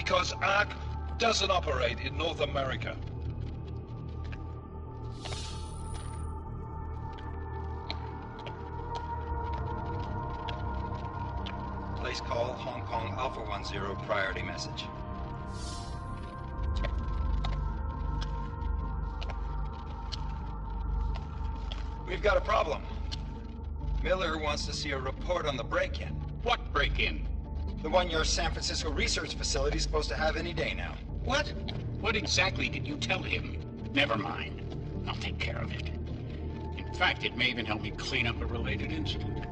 Because ARC doesn't operate in North America. Place call, Hong Kong Alpha 10, priority message. We've got a problem. Miller wants to see a report on the break-in. What break-in? The one your San Francisco research facility is supposed to have any day now. What? What exactly did you tell him? Never mind. I'll take care of it. In fact, it may even help me clean up a related incident.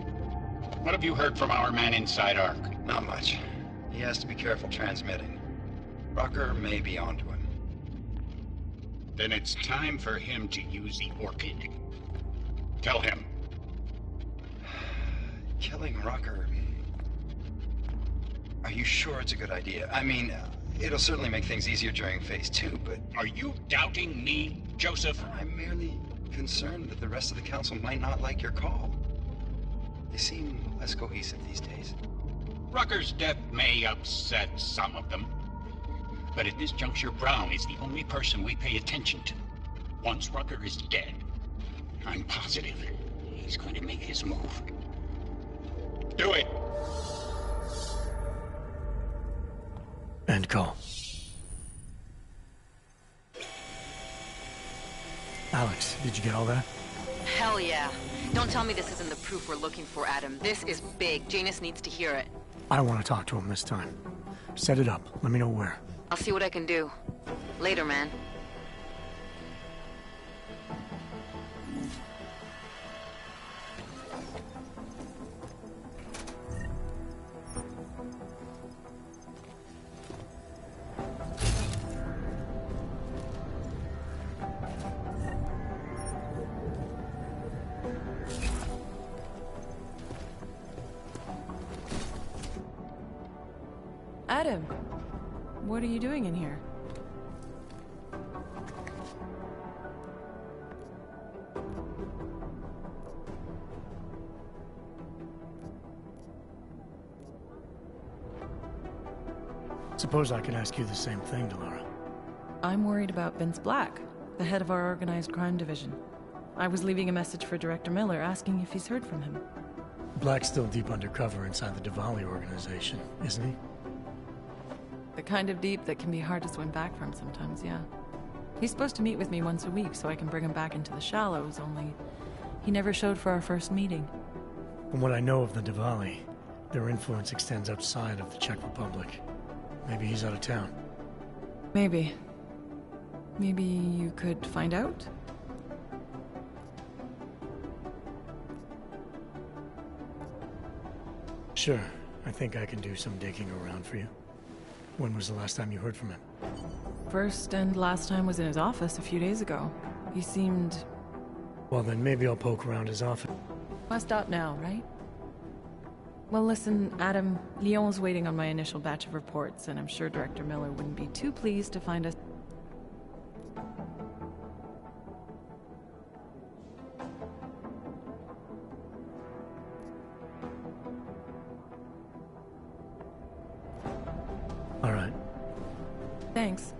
What have you heard from our man inside ARC? Not much. He has to be careful transmitting. Rucker may be onto him. Then it's time for him to use the Orchid. Tell him. Killing Rucker... Are you sure it's a good idea? I mean, it'll certainly make things easier during Phase 2, but... Are you doubting me, Joseph? I'm merely concerned that the rest of the Council might not like your call. They seem less cohesive these days. Rucker's death may upset some of them. But at this juncture, Brown is the only person we pay attention to. Once Rucker is dead, I'm positive he's going to make his move. Do it! End call. Alex, did you get all that? Hell yeah. Don't tell me this isn't the proof we're looking for, Adam. This is big. Janus needs to hear it. I want to talk to him this time. Set it up. Let me know where. I'll see what I can do. Later, man. Adam, what are you doing in here? Suppose I could ask you the same thing, Delora. I'm worried about Vince Black, the head of our organized crime division. I was leaving a message for Director Miller asking if he's heard from him. Black's still deep undercover inside the Diwali organization, isn't he? The kind of deep that can be hard to swim back from sometimes, yeah. He's supposed to meet with me once a week so I can bring him back into the shallows, only he never showed for our first meeting. From what I know of the Diwali, their influence extends outside of the Czech Republic. Maybe he's out of town. Maybe. Maybe you could find out? Sure. I think I can do some digging around for you. When was the last time you heard from him? First and last time was in his office a few days ago. He seemed... Well, then maybe I'll poke around his office. Must stop now, right? Well, listen, Adam, Lyon's waiting on my initial batch of reports, and I'm sure Director Miller wouldn't be too pleased to find us... All right. Thanks.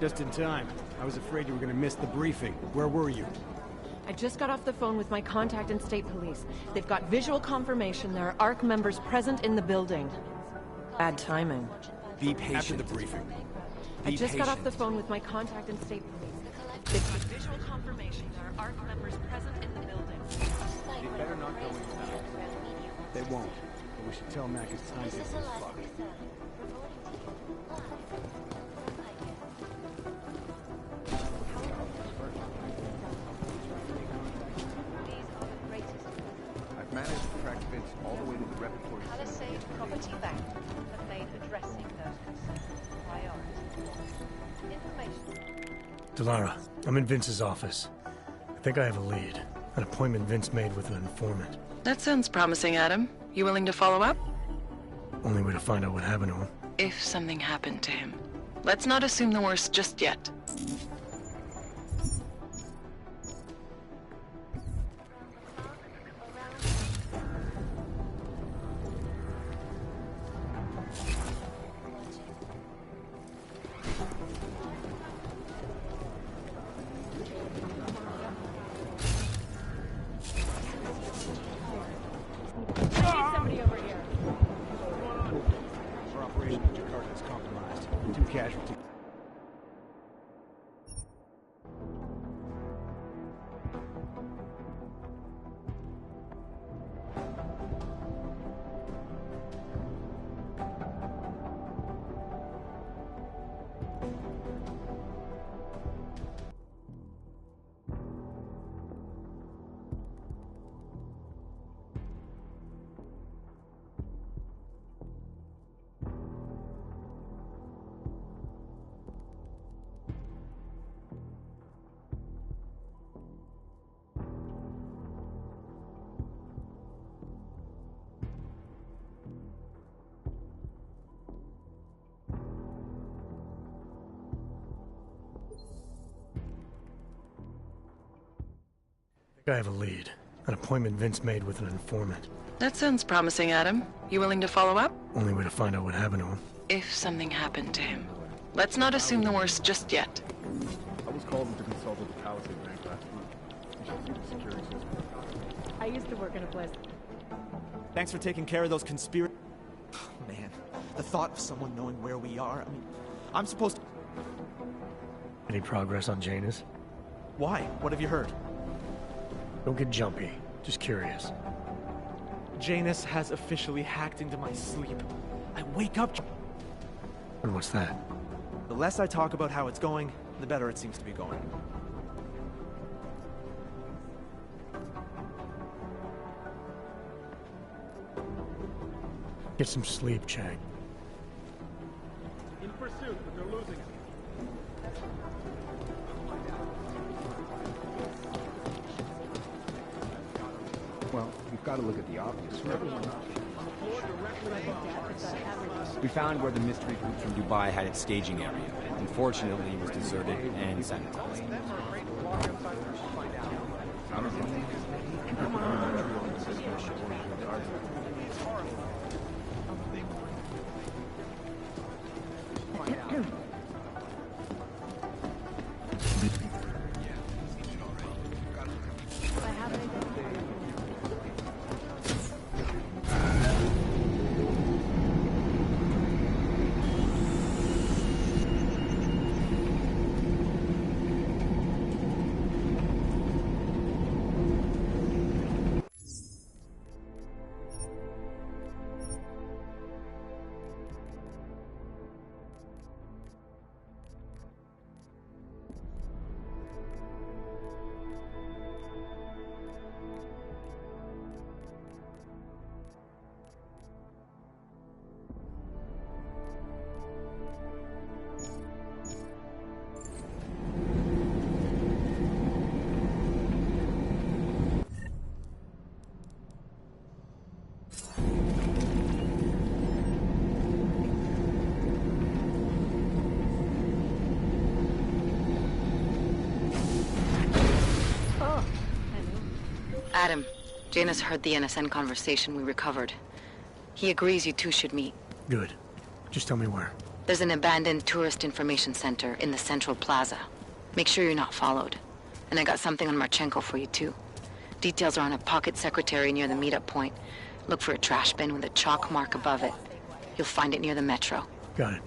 Just in time. I was afraid you were gonna miss the briefing. Where were you? I just got off the phone with my contact in State Police. They've got visual confirmation there are ARC members present in the building. Bad timing. Be patient. After the briefing. I just got off the phone with my contact in State Police. They've got visual confirmation there are ARC members present in the building. They better not go in now. They won't. But we should tell Mac his timetable is fucked. I've managed to track Vince all the way to the repertory. Palisade Property Bank have made addressing those concerns a priority. Information. Delara, I'm in Vince's office. I think I have a lead. An appointment Vince made with an informant. That sounds promising, Adam. You willing to follow up? Only way to find out what happened to him. If something happened to him. Let's not assume the worst just yet. Somebody over here. Our operation in Jakarta is compromised. 2 casualties. I have a lead. An appointment Vince made with an informant. That sounds promising, Adam. You willing to follow up? Only way to find out what happened to him. If something happened to him. Let's not assume the worst just yet. I was called in to consult with the Palisade Bank last week. You should see the security system. I used to work in a place. Thanks for taking care of those conspiracy. Man, the thought of someone knowing where we are. I mean, I'm supposed to. Any progress on Janus? Why? What have you heard? Don't get jumpy. Just curious. Janus has officially hacked into my sleep. I wake up. And what's that? The less I talk about how it's going, the better it seems to be going. Get some sleep, Chang. In pursuit, but they're losing it. Well, we've got to look at the obvious. We found where the mystery group from Dubai had its staging area. Unfortunately, it was deserted and sanitized. Adam, Janus heard the NSN conversation we recovered. He agrees you two should meet. Good. Just tell me where. There's an abandoned tourist information center in the central plaza. Make sure you're not followed. And I got something on Marchenko for you, too. Details are on a pocket secretary near the meetup point. Look for a trash bin with a chalk mark above it. You'll find it near the metro. Got it.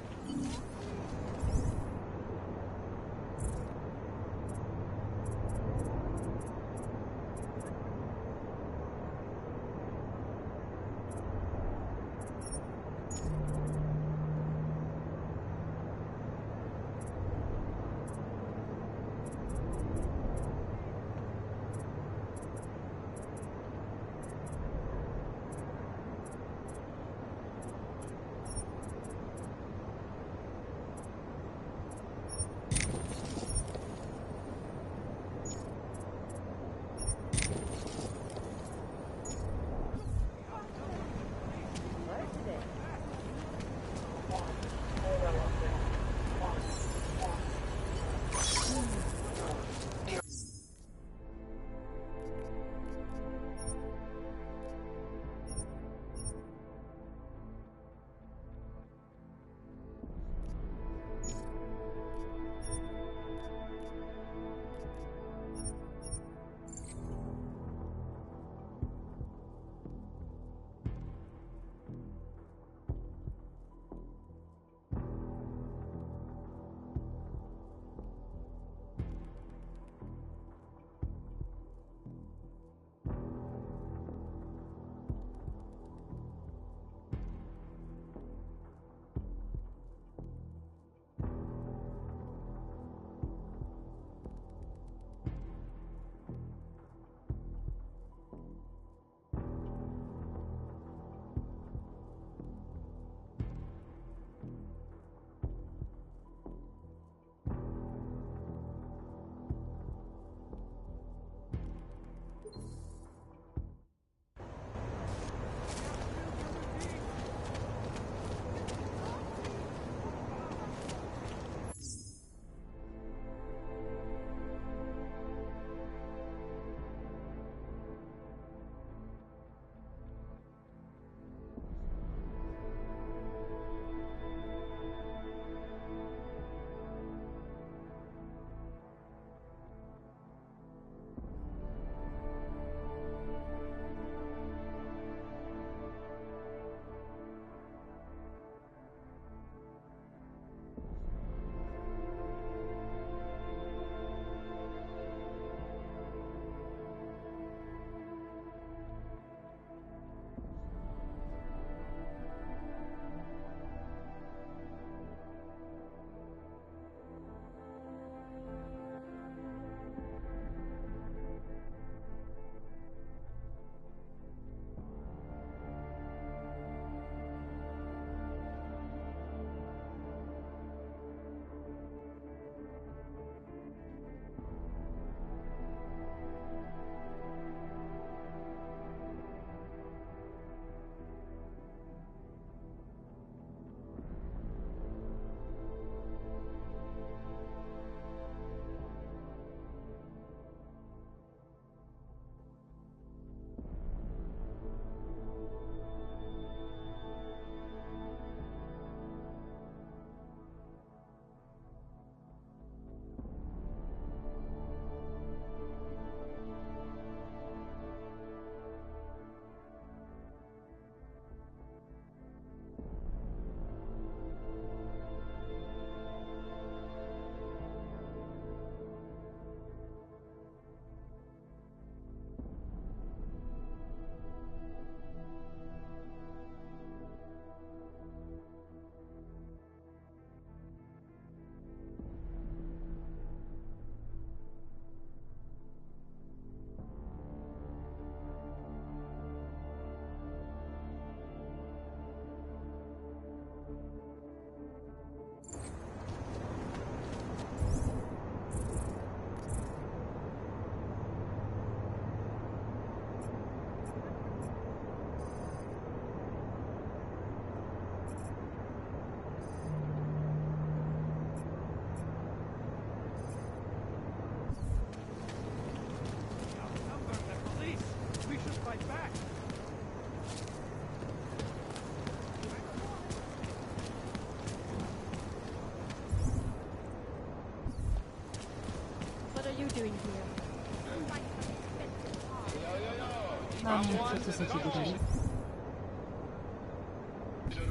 doing here?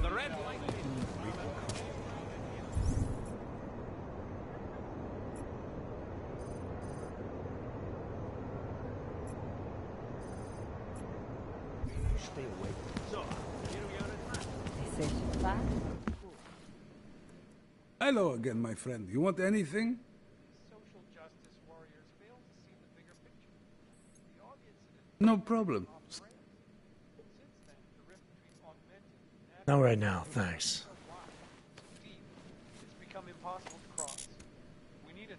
The red light. Stay away. So, Hello again, my friend. You want anything? Social justice warriors fail to see the bigger picture. The audience No problem. since then, the rift between augmented and Not right now, thanks. deep. It's become impossible to cross. We need a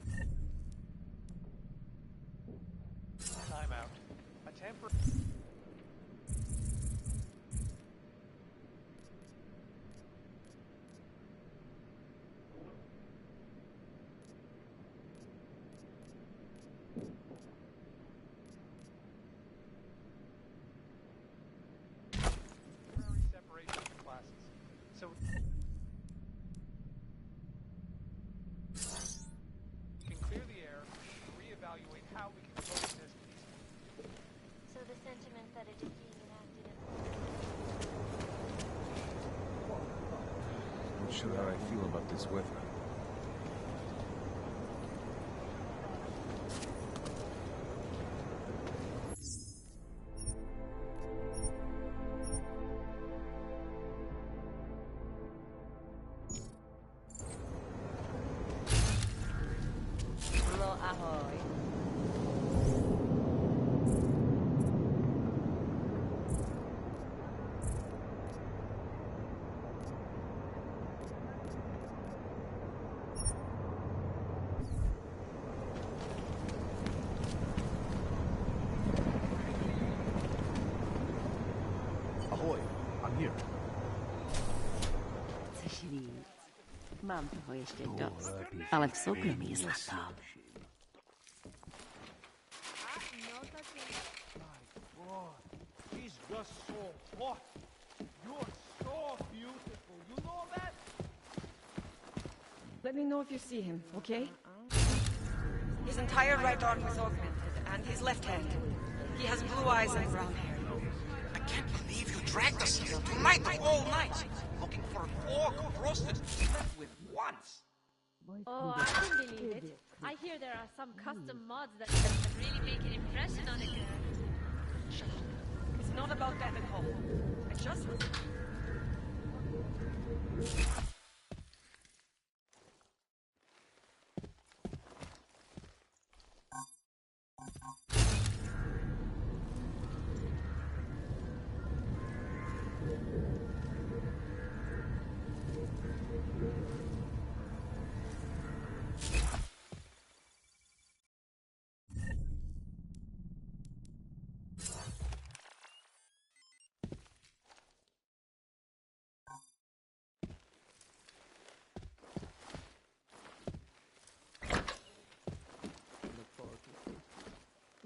timeout. A temporary. Separation of the classes. So we can clear the air and reevaluate how we can coexist peacefully. So the sentiment that it is being enacted Not sure how I feel about this weather. Ahoy, I'm here. Mam toho ještě dost, ale v soukromí je zlato. He's just so hot. You're so beautiful. You know that? Let me know if you see him, okay? His entire right arm is augmented, and his left hand. He has blue eyes and brown hair. I can't believe you dragged us here tonight of all nights, looking for a fork of roasted left with once. Oh, I can believe it. I hear there are some custom mods that really make an impression on a girl. It's not about that at all. I just...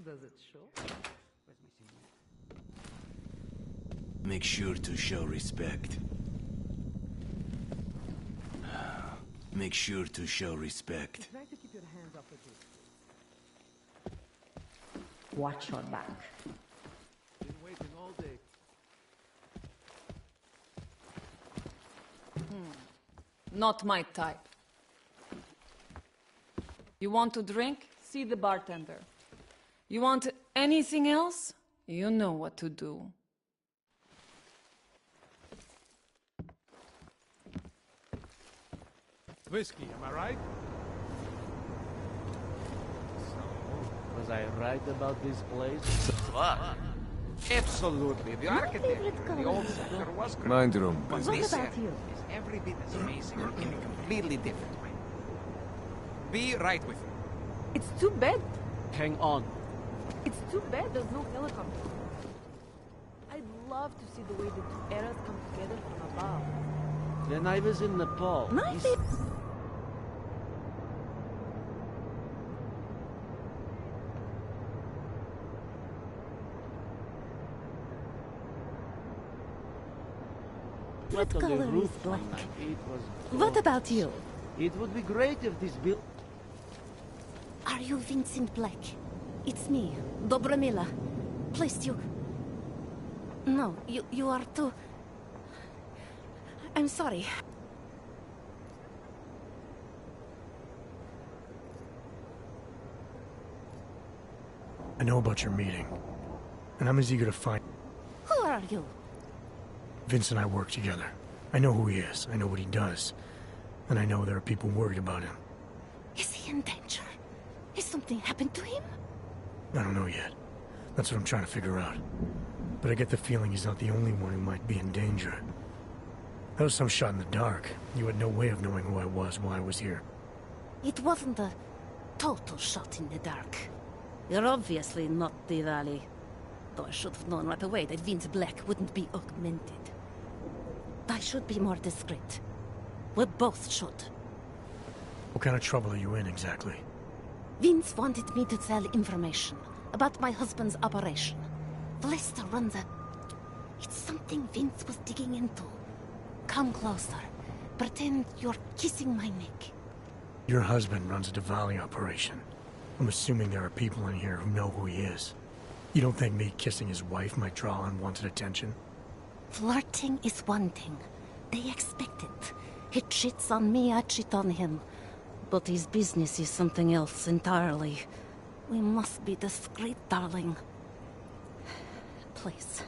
Does it show? Make sure to show respect. Make sure to show respect. Try to keep your hands off the table. Watch your back. Been waiting all day. Not my type. You want to drink? See the bartender. You want anything else? You know what to do. Whiskey, am I right? Was I right about this place? What? Absolutely. The architecture, the old center was great. Mind your own But business. this area is every bit as amazing in a completely different way. Be right with me. It's too bad. Hang on. It's too bad there's no helicopter. I'd love to see the way the two eras come together from above. When I was in Nepal, What on the color roof is black? one night. It was What about you? It would be great if this build. Are Are you Vincent Black? It's me, Dobromila. Please, you... No, you are too... I'm sorry. I know about your meeting, and I'm as eager to find... Who are you? Vince and I work together. I know who he is, I know what he does, and I know there are people worried about him. Is he in danger? Has something happened to him? I don't know yet. That's what I'm trying to figure out. But I get the feeling he's not the only one who might be in danger. That was some shot in the dark. You had no way of knowing who I was while I was here. It wasn't a total shot in the dark. You're obviously not Diwali. Though I should have known right away that Vince Black wouldn't be augmented. I should be more discreet. We both should. What kind of trouble are you in, exactly? Vince wanted me to tell information about my husband's operation. Vlesta runs a... It's something Vince was digging into. Come closer. Pretend you're kissing my neck. Your husband runs a Diwali operation. I'm assuming there are people in here who know who he is. You don't think me kissing his wife might draw unwanted attention? Flirting is one thing. They expect it. He cheats on me, I cheat on him. But his business is something else entirely. We must be discreet, darling. Please.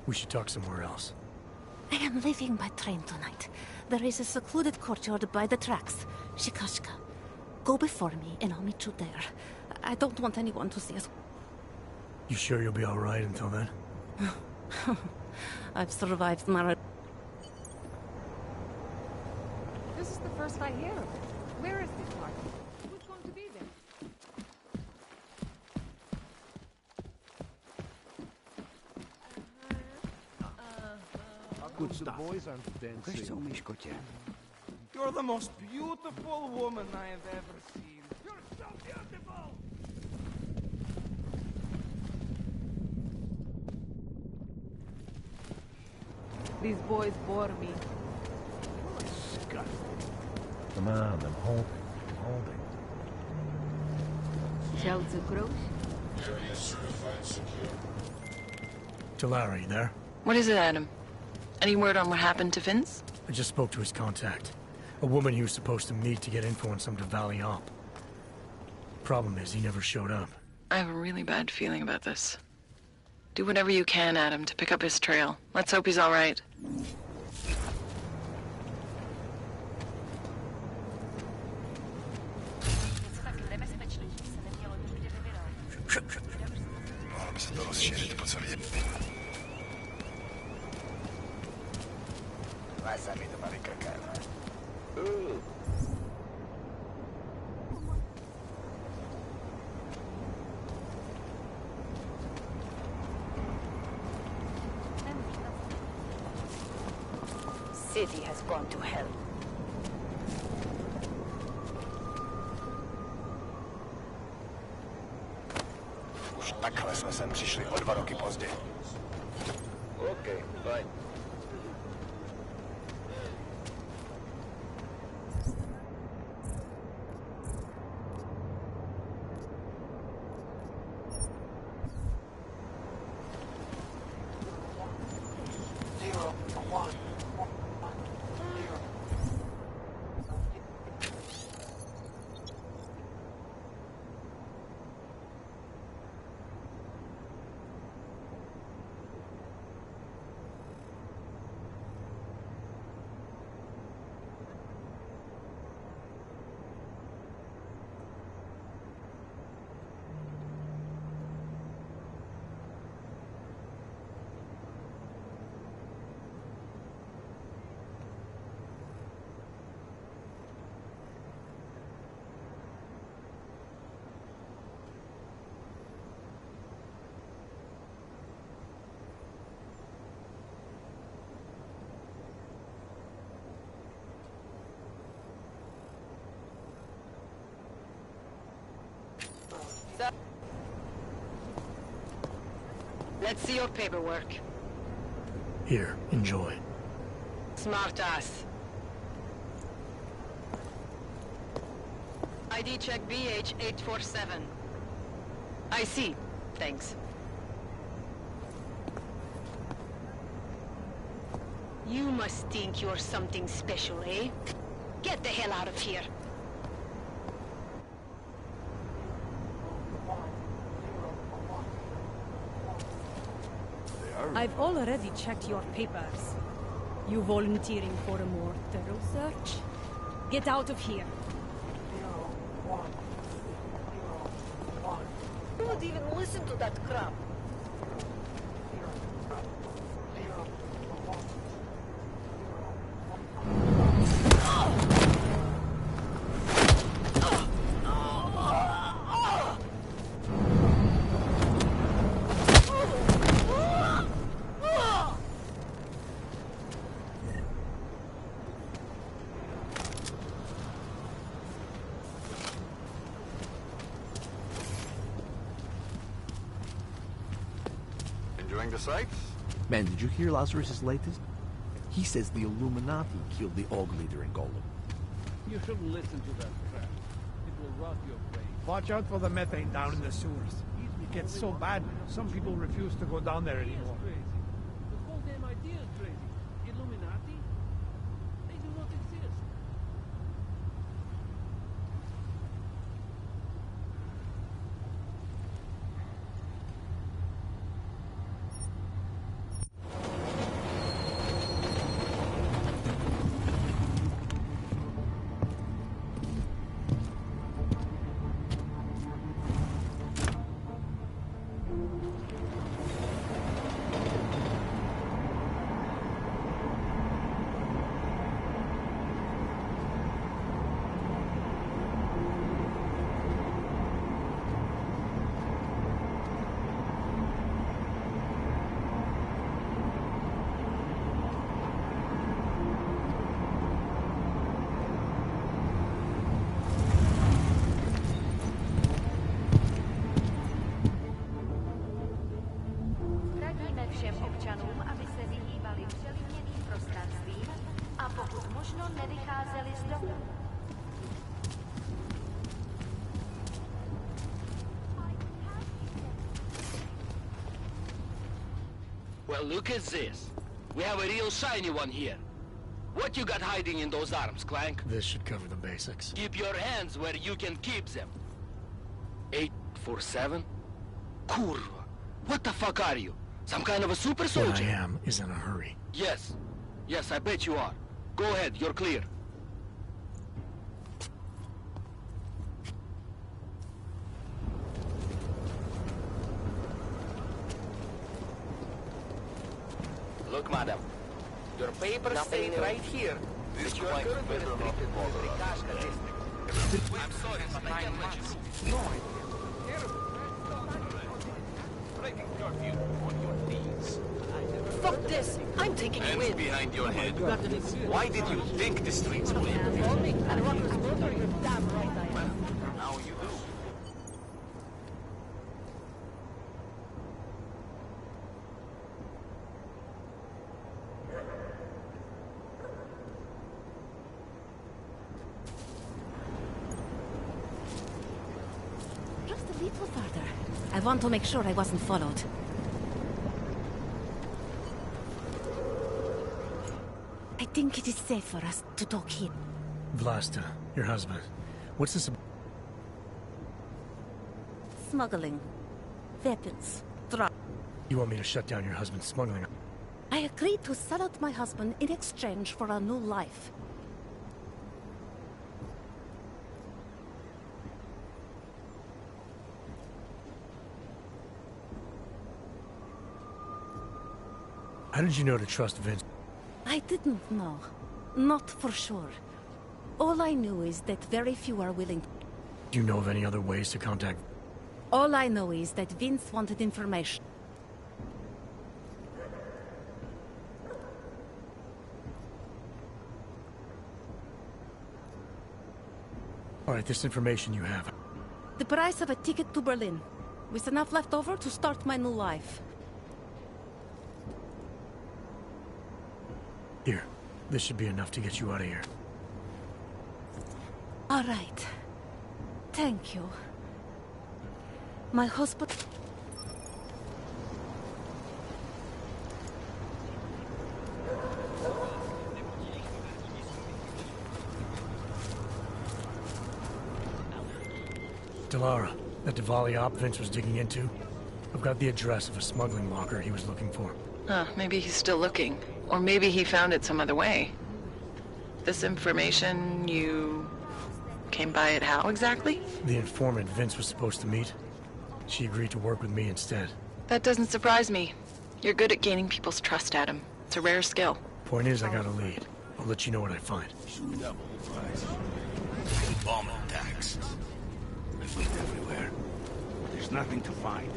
We should talk somewhere else. I am leaving by train tonight. There is a secluded courtyard by the tracks. Shikashka. Go before me and I'll meet you there. I don't want anyone to see us. You sure you'll be alright until then? I've survived Mara. This is the first I hear of it. Where is this party? Who's going to be there? Good stuff. The boys aren't dancing. You're the most beautiful woman I have ever seen. You're so beautiful! These boys bore me. Disgusting. Come on, I'm holding. Shells across? Area certified secure. Talara, you there? What is it, Adam? Any word on what happened to Vince? I just spoke to his contact. A woman he was supposed to meet to get info on some Diwali op. Problem is, he never showed up. I have a really bad feeling about this. Do whatever you can, Adam, to pick up his trail. Let's hope he's all right. City has gone to hell. Už takhle jsme sem přišli o 2 roky později. OK, fajn. Let's see your paperwork. Here, enjoy. Smart ass. ID check BH847. I see. Thanks. You must think you're something special, eh? Get the hell out of here. I've already checked your papers. You volunteering for a more thorough search? Get out of here. Don't even listen to that crap. Enjoying the sights? Man, did you hear Lazarus' latest? He says the Illuminati killed the org leader in Golem. You shouldn't listen to that crap. It will rot your brain. Watch out for the methane down in the sewers. It gets so bad, some people refuse to go down there anymore. Crazy. The whole damn idea is crazy. Illuminati? They do not exist. Radíme všem občanům, aby se vyhýbali přelidněným prostranstvím a pokud možno nevycházeli z domu. Well, look at this. We have a real shiny one here. What you got hiding in those arms, Clank? This should cover the basics. Keep your hands where you can keep them. 847? Kurva. What the fuck are you? Some kind of a super soldier? What I am is in a hurry. Yes. Yes, I bet you are. Go ahead, you're clear. Look, madam. Your papers stayed right here. This You are Clank currently better not restricted to bother the us. Rikashka district. I'm sorry, but I can't let you go. Breaking curfew on your knees. Fuck this! I'm taking you Hands in. behind your head. Why did you think the streets would end? And Rucker's murder, you're damn right I am. Now you do. Just a little further. I want to make sure I wasn't followed. I think it is safe for us to talk here. Vlasta, your husband. What's this about? Smuggling. Weapons. Drugs. You want me to shut down your husband's smuggling? I agreed to sell out my husband in exchange for a new life. How did you know to trust Vince? I didn't know. Not for sure. All I knew is that very few are willing. Do you know of any other ways to contact? All I know is that Vince wanted information. All right, this information you have. The price of a ticket to Berlin. With enough left over to start my new life. Here, this should be enough to get you out of here. All right. Thank you. My hospital... Delara, that Diwali op Vince was digging into? I've got the address of a smuggling locker he was looking for. Huh, maybe he's still looking. Or maybe he found it some other way. This information, you came by it how exactly? The informant Vince was supposed to meet. She agreed to work with me instead. That doesn't surprise me. You're good at gaining people's trust, Adam. It's a rare skill. Point is, I got a lead. I'll let you know what I find. Bomb attacks. I've looked everywhere. There's nothing to find.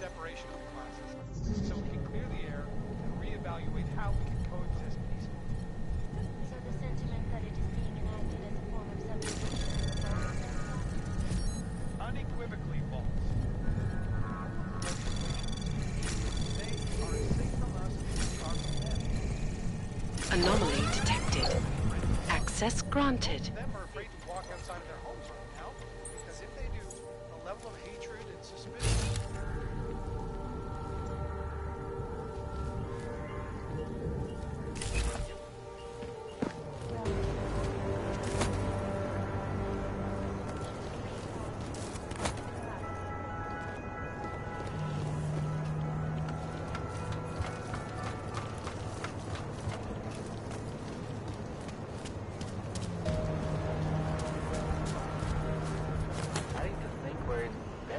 separation of the classes, so we can clear the air and reevaluate how we can coexist peacefully. So the sentiment that it is being enacted as a form of subjugation. Unequivocally false. They are as safe from us as we are from them. Anomaly detected. Access granted. Them are afraid to walk outside of their homes right now, because if they do, the level of hatred and suspicion.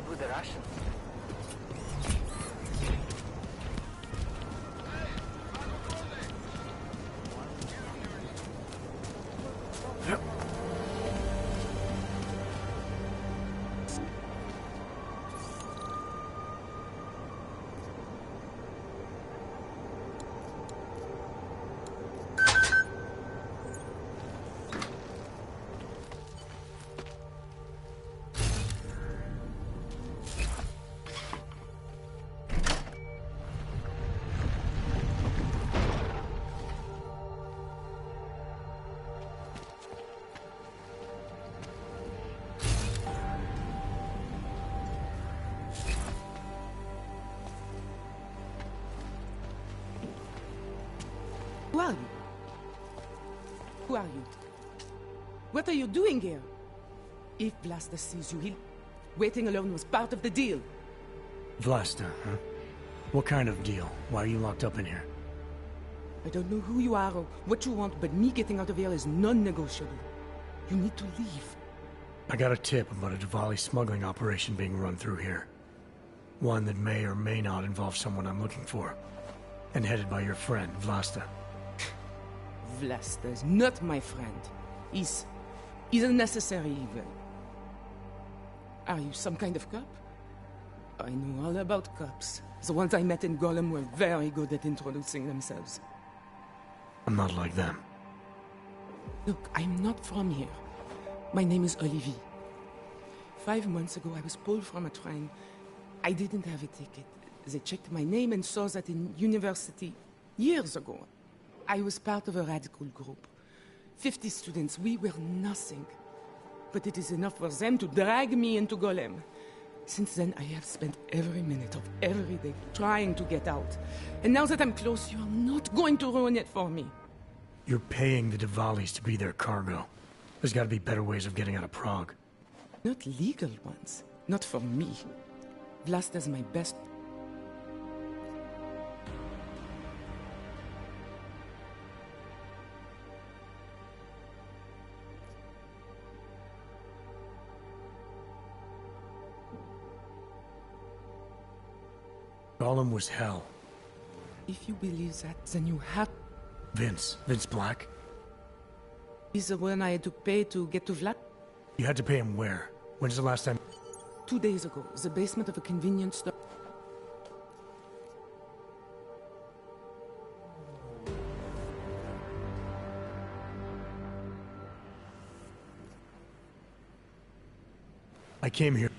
With the Russians. Who are you? Who are you? What are you doing here? If Vlasta sees you, he'll... Waiting alone was part of the deal. Vlasta, huh? What kind of deal? Why are you locked up in here? I don't know who you are or what you want, but me getting out of here is non-negotiable. You need to leave. I got a tip about a Diwali smuggling operation being run through here. One that may or may not involve someone I'm looking for. And headed by your friend, Vlasta. Vlasta is not my friend. He's a necessary evil. Are you some kind of cop? I know all about cops. The ones I met in Golem were very good at introducing themselves. I'm not like them. Look, I'm not from here. My name is Olivier. 5 months ago, I was pulled from a train. I didn't have a ticket. They checked my name and saw that in university years ago. I was part of a radical group. 50 students, we were nothing. But it is enough for them to drag me into Golem. Since then, I have spent every minute of every day trying to get out. And now that I'm close, you are not going to ruin it for me. You're paying the Diwalis to be their cargo. There's gotta be better ways of getting out of Prague. Not legal ones. Not for me. Vlasta's my best... Golem was hell. If you believe that, then you have... Vince Black? He's the one I had to pay to get to Vlad? You had to pay him where? When's the last time? 2 days ago, the basement of a convenience store. I came here.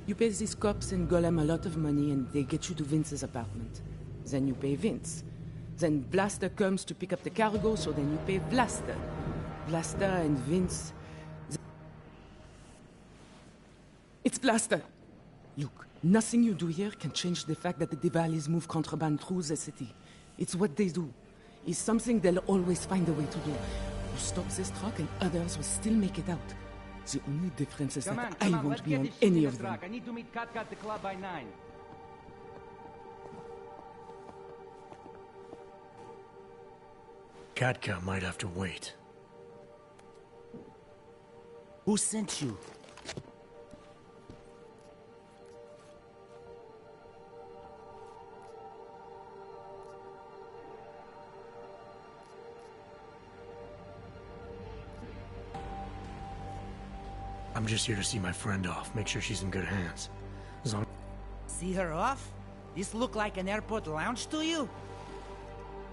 You pay these cops in Golem a lot of money and they get you to Vince's apartment. Then you pay Vince. Then Vlasta comes to pick up the cargo, so then you pay Vlasta. Vlasta and Vince... It's Vlasta! Look, nothing you do here can change the fact that the Diwalis move contraband through the city. It's what they do. It's something they'll always find a way to do. You stop this truck and others will still make it out. The only difference is that I won't be on any of them. I need to meet Katka at the club by 9. Katka might have to wait. Who sent you? I'm just here to see my friend off, make sure she's in good hands. As long... See her off? This look like an airport lounge to you?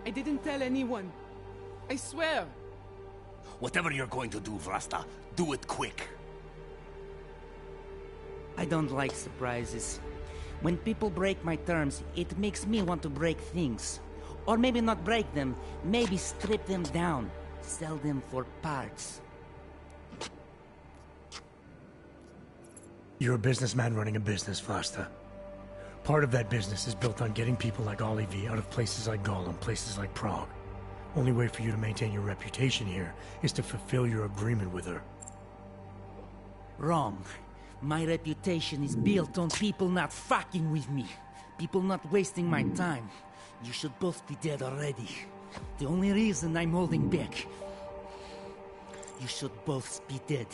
I didn't tell anyone. I swear. Whatever you're going to do, Vlasta, do it quick. I don't like surprises. When people break my terms, it makes me want to break things. Or maybe not break them, maybe strip them down. Sell them for parts. You're a businessman running a business, Vlasta. Part of that business is built on getting people like Olivier out of places like Gollum, places like Prague. Only way for you to maintain your reputation here is to fulfill your agreement with her. Wrong. My reputation is built on people not fucking with me. People not wasting my time. You should both be dead already. The only reason I'm holding back. You should both be dead.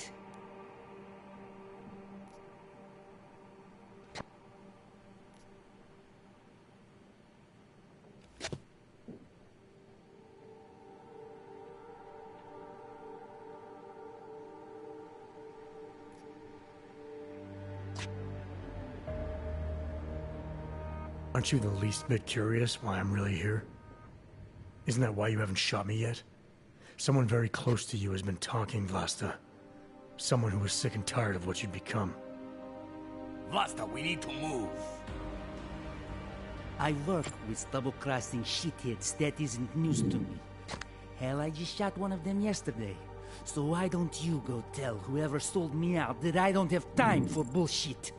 Aren't you the least bit curious why I'm really here? Isn't that why you haven't shot me yet? Someone very close to you has been talking, Vlasta. Someone who is sick and tired of what you've become. Vlasta, we need to move. I work with double-crossing shitheads. That isn't news to me. Hell, I just shot one of them yesterday. So why don't you go tell whoever sold me out that I don't have time for bullshit?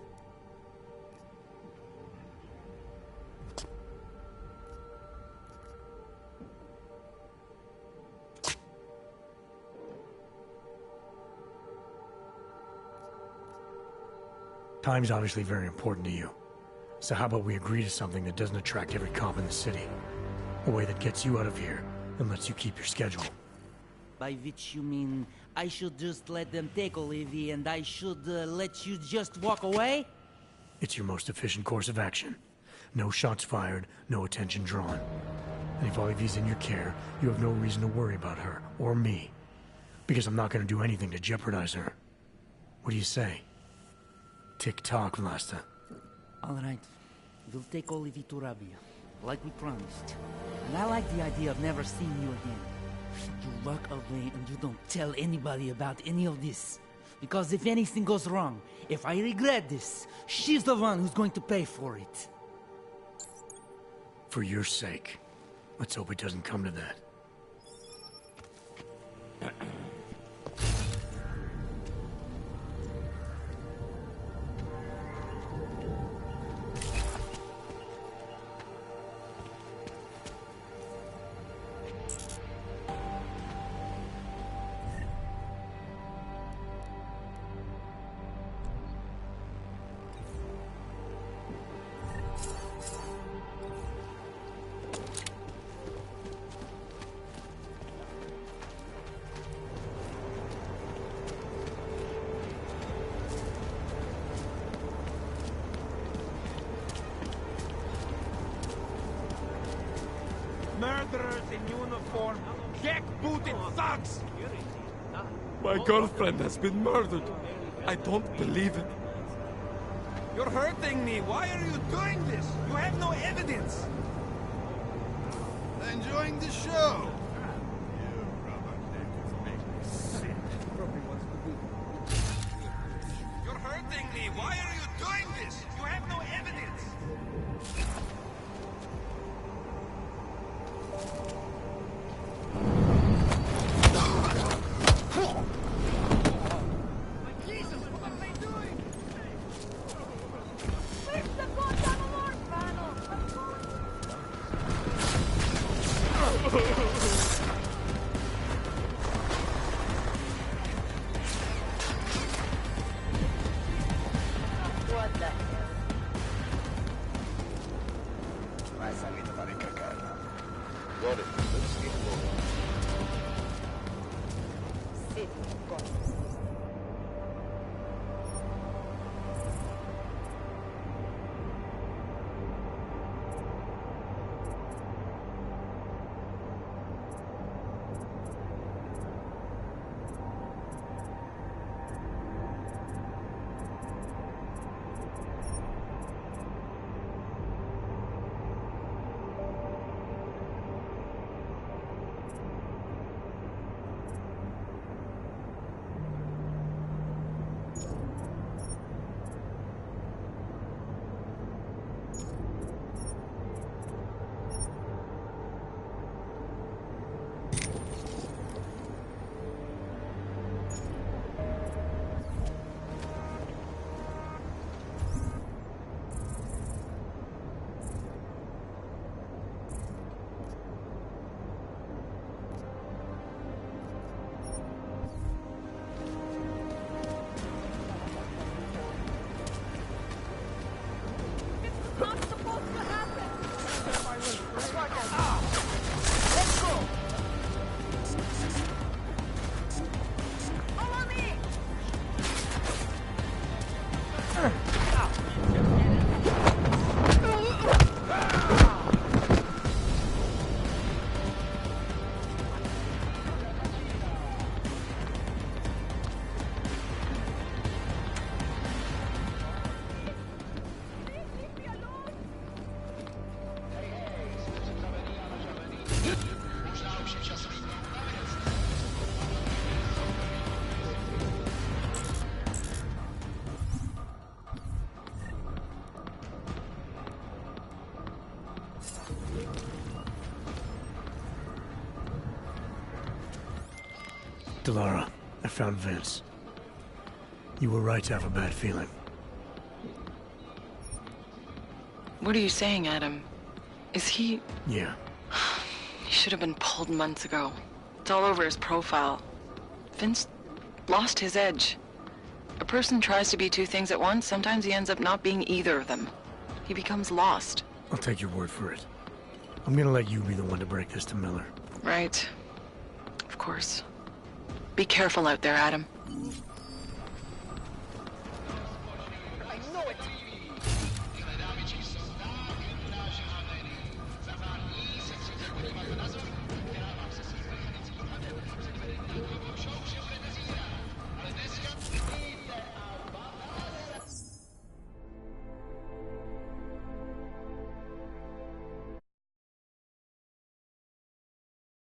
Time's obviously very important to you. So how about we agree to something that doesn't attract every cop in the city? A way that gets you out of here and lets you keep your schedule. By which you mean I should just let them take Olivier and I should let you just walk away? It's your most efficient course of action. No shots fired, no attention drawn. And if Olivier's in your care, you have no reason to worry about her, or me. Because I'm not going to do anything to jeopardize her. What do you say? Tick-tock, Vlasta. All right. We'll take Olivier to Rabia, like we promised. And I like the idea of never seeing you again. You walk away and you don't tell anybody about any of this. Because if anything goes wrong, if I regret this, she's the one who's going to pay for it. For your sake. Let's hope it doesn't come to that. Murderers in uniform, jackbooted thugs! My girlfriend has been murdered. I don't believe it. You're hurting me. Why are you doing this? You have no evidence. Enjoying the show. You're hurting me. Why are you doing this? You have no evidence. Delara, I found Vince. You were right to have a bad feeling. What are you saying, Adam? Is he... Yeah. He should have been pulled months ago. It's all over his profile. Vince lost his edge. A person tries to be two things at once, sometimes he ends up not being either of them. He becomes lost. I'll take your word for it. I'm gonna let you be the one to break this to Miller. Right. Of course. Be careful out there, Adam.